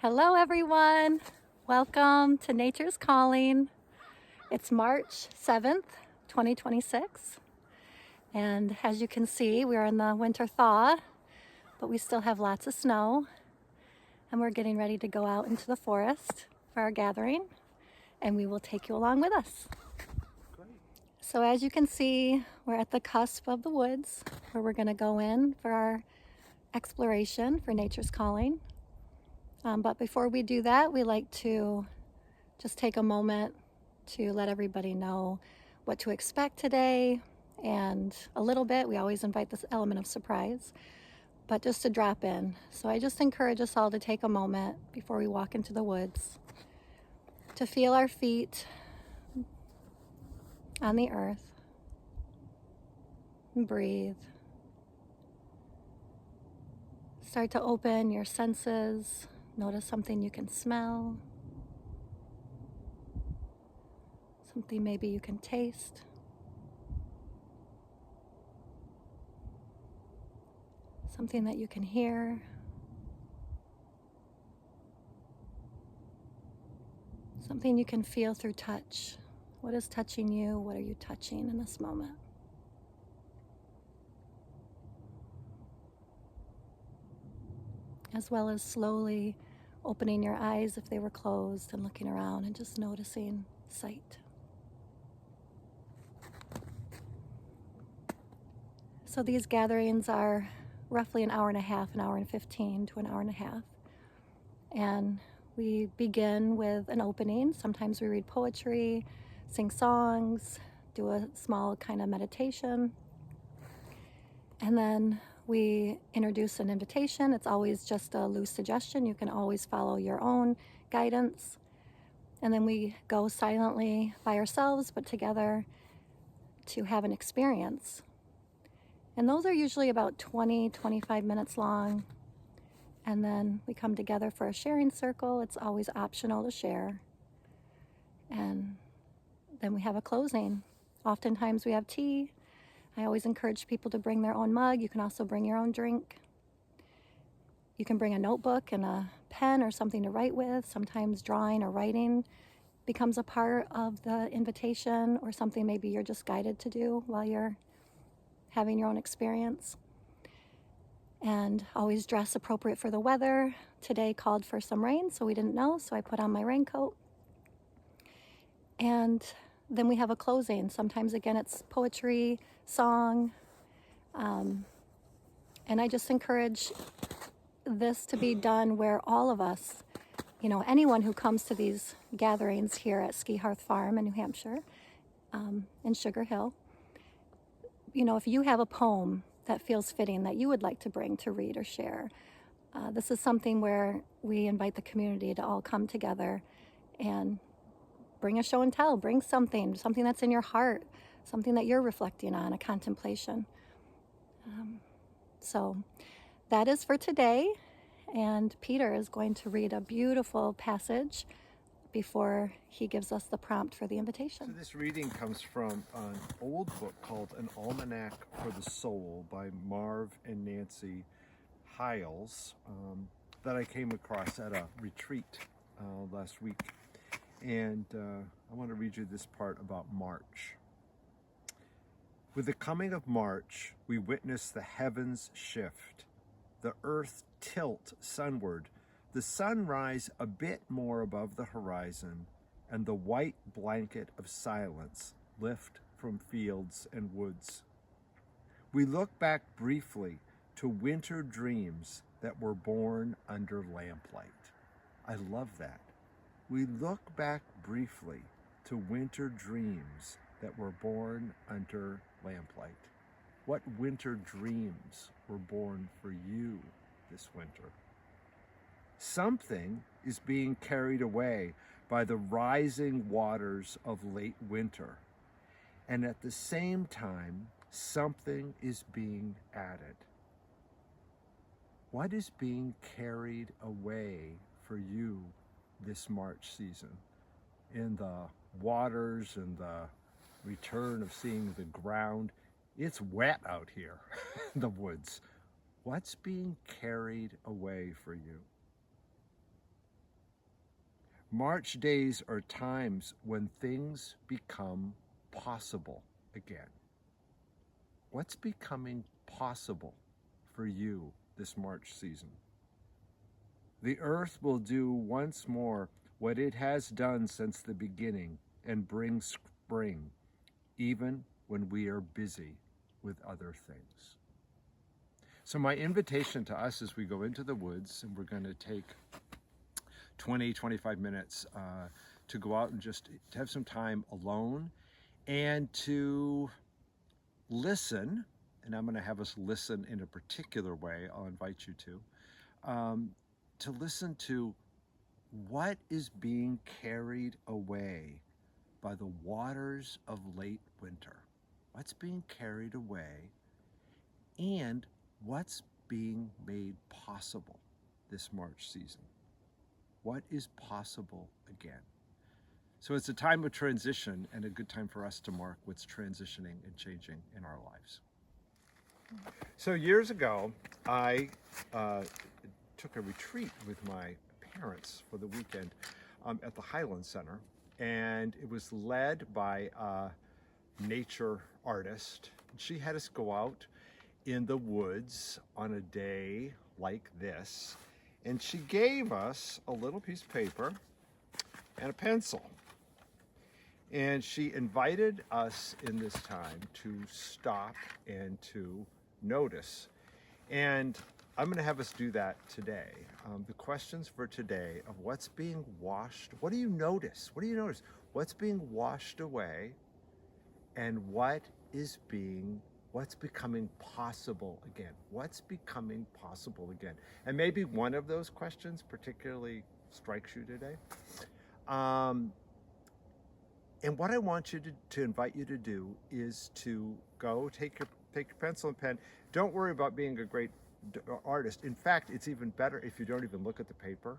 Hello everyone, welcome to Nature's Calling. It's March 7th, 2026, and as you can see, we're in the winter thaw, but we still have lots of snow, and we're getting ready to go out into the forest for our gathering, and we will take you along with us. Great. So as you can see, we're at the cusp of the woods where we're going to go in for our exploration for Nature's Calling. But before we do that, we like to just take a moment to let everybody know what to expect today, and a little bit, we always invite this element of surprise, but just to drop in. So I just encourage us all to take a moment before we walk into the woods to feel our feet on the earth and breathe. Start to open your senses. Notice something you can smell, something maybe you can taste, something that you can hear, something you can feel through touch. What is touching you? What are you touching in this moment? As well as slowly opening your eyes if they were closed and looking around and just noticing sight. So these gatherings are roughly an hour and a half, an hour and 15 to an hour and a half. And we begin with an opening. Sometimes we read poetry, sing songs, do a small kind of meditation. And then we introduce an invitation. It's always just a loose suggestion. You can always follow your own guidance. And then we go silently by ourselves, but together to have an experience. And those are usually about 20-25 minutes long. And then we come together for a sharing circle. It's always optional to share. And then we have a closing. Oftentimes we have tea. I always encourage people to bring their own mug. You can also bring your own drink. You can bring a notebook and a pen or something to write with. Sometimes drawing or writing becomes a part of the invitation, or something maybe you're just guided to do while you're having your own experience. And always dress appropriate for the weather. Today called for some rain, so we didn't know, so I put on my raincoat. And then we have a closing. Sometimes, again, it's poetry, song. And I just encourage this to be done where all of us, anyone who comes to these gatherings here at Ski Hearth Farm in New Hampshire, in Sugar Hill, if you have a poem that feels fitting that you would like to bring to read or share, this is something where we invite the community to all come together and bring a show and tell, bring something that's in your heart, something that you're reflecting on, a contemplation. So that is for today, and Peter is going to read a beautiful passage before he gives us the prompt for the invitation. So this reading comes from an old book called An Almanac for the Soul by Marv and Nancy Hiles, that I came across at a retreat last week. And I want to read you this part about March. With the coming of March, we witness the heavens shift, the earth tilt sunward, the sun rise a bit more above the horizon, and the white blanket of silence lift from fields and woods. We look back briefly to winter dreams that were born under lamplight. I love that. We look back briefly to winter dreams that were born under lamplight. What winter dreams were born for you this winter? Something is being carried away by the rising waters of late winter, and at the same time, something is being added. What is being carried away for you this March season? In the waters and the return of seeing the ground, it's wet out here in the woods. What's being carried away for you? March days are times when things become possible again. What's becoming possible for you this March season? The earth will do once more what it has done since the beginning and bring spring, even when we are busy with other things. So my invitation to us as we go into the woods, and we're going to take 20-25 minutes to go out and just to have some time alone and to listen, and I'm going to have us listen in a particular way. I'll invite you to listen to what is being carried away by the waters of late winter. What's being carried away and what's being made possible this March season. What is possible again? So it's a time of transition and a good time for us to mark what's transitioning and changing in our lives. So years ago, I took a retreat with my parents for the weekend at the Highland Center, and it was led by a nature artist. She had us go out in the woods on a day like this, and she gave us a little piece of paper and a pencil. And she invited us in this time to stop and to notice. And I'm going to have us do that today. The questions for today of what's being washed. What do you notice? What do you notice? What's being washed away, and what's becoming possible again? What's becoming possible again? And maybe one of those questions particularly strikes you today. And what I want you to invite you to do is to go take your pencil and pen. Don't worry about being a great artist. In fact, it's even better if you don't even look at the paper,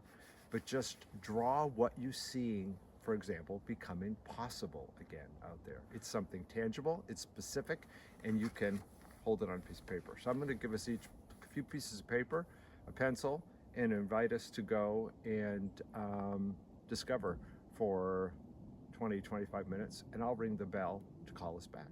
but just draw what you're seeing, for example, becoming possible again out there. It's something tangible, it's specific, and you can hold it on a piece of paper. So I'm going to give us each a few pieces of paper, a pencil, and invite us to go and discover for 20-25 minutes, and I'll ring the bell to call us back.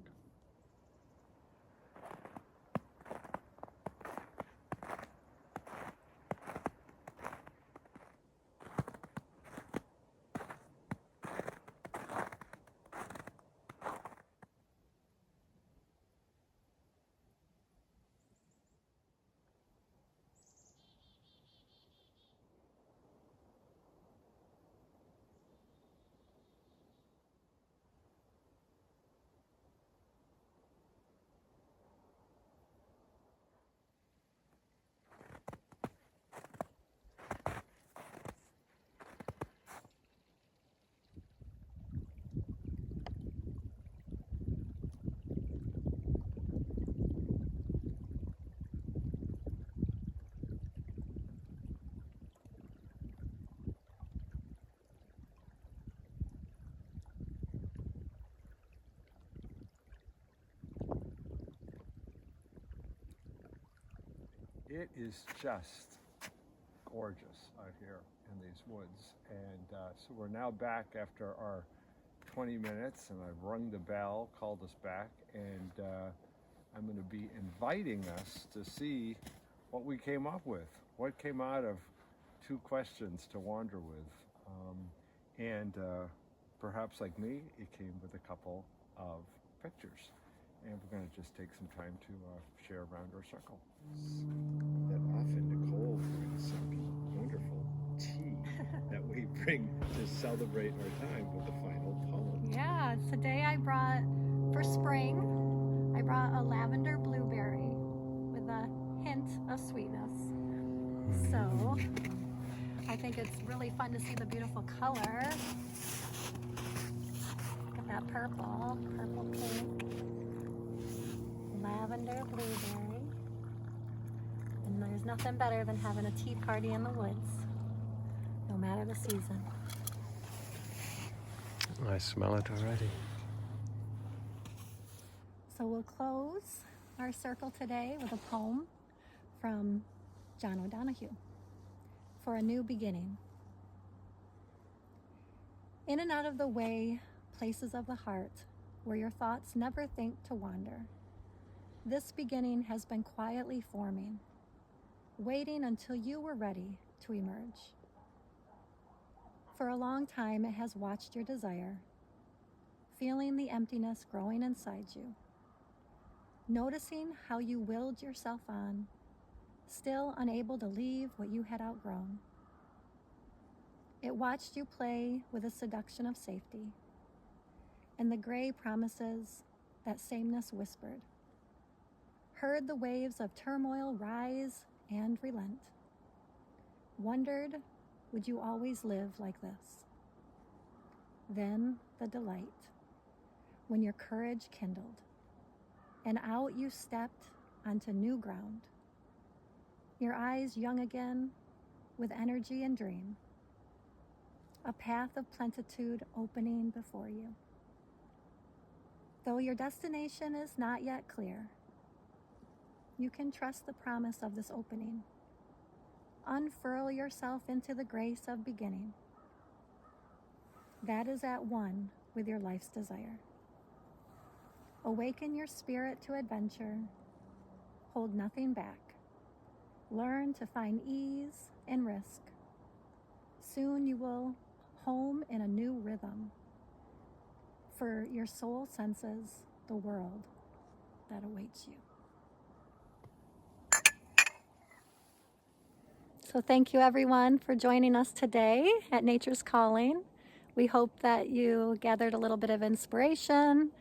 It is just gorgeous out here in these woods, and so we're now back after our 20 minutes, and I've rung the bell, called us back, and I'm going to be inviting us to see what we came up with, what came out of 2 questions to wander with, and perhaps like me, it came with a couple of pictures. And we're going to just take some time to share around our circle. That often Nicole brings some wonderful tea that we bring to celebrate our time with the final poem. Yeah, today I brought, for spring, I brought a lavender blueberry with a hint of sweetness. So I think it's really fun to see the beautiful color. Look at that purple pink. Lavender blueberry, and there's nothing better than having a tea party in the woods, no matter the season. I smell it already. So we'll close our circle today with a poem from John O'Donohue, For a New Beginning. In and out of the way, places of the heart where your thoughts never think to wander. This beginning has been quietly forming, waiting until you were ready to emerge. For a long time, it has watched your desire, feeling the emptiness growing inside you, noticing how you willed yourself on, still unable to leave what you had outgrown. It watched you play with the seduction of safety, and the gray promises that sameness whispered, heard the waves of turmoil rise and relent, wondered, would you always live like this? Then the delight, when your courage kindled, and out you stepped onto new ground, your eyes young again with energy and dream, a path of plenitude opening before you. Though your destination is not yet clear, you can trust the promise of this opening. Unfurl yourself into the grace of beginning. That is at one with your life's desire. Awaken your spirit to adventure. Hold nothing back. Learn to find ease and risk. Soon you will home in a new rhythm. For your soul senses the world that awaits you. So thank you everyone for joining us today at Nature's Calling. We hope that you gathered a little bit of inspiration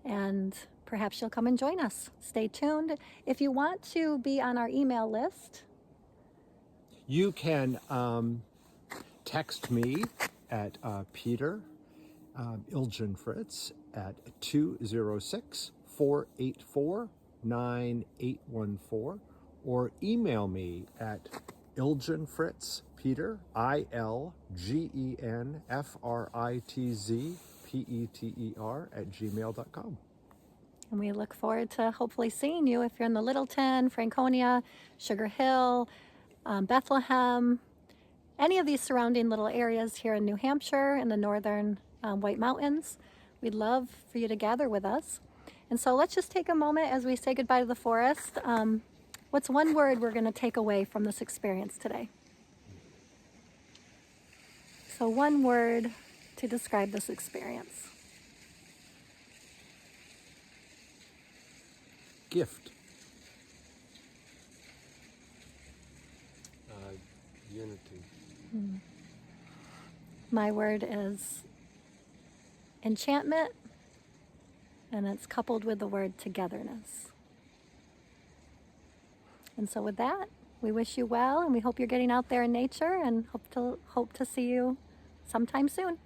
and perhaps you'll come and join us. Stay tuned. If you want to be on our email list, You can text me at Peter Ilgen Fritz at 206-484-9814 or email me at ilgenfritzpeter, ILGENFRITZPETER @gmail.com. and we look forward to hopefully seeing you if you're in the Littleton, Franconia, Sugar Hill, Bethlehem, any of these surrounding little areas here in New Hampshire in the northern White Mountains. We'd love for you to gather with us. And so let's just take a moment as we say goodbye to the forest. What's one word we're going to take away from this experience today? So one word to describe this experience. Gift. Unity. My word is enchantment, and it's coupled with the word togetherness. And so with that, we wish you well, and we hope you're getting out there in nature, and hope to see you sometime soon.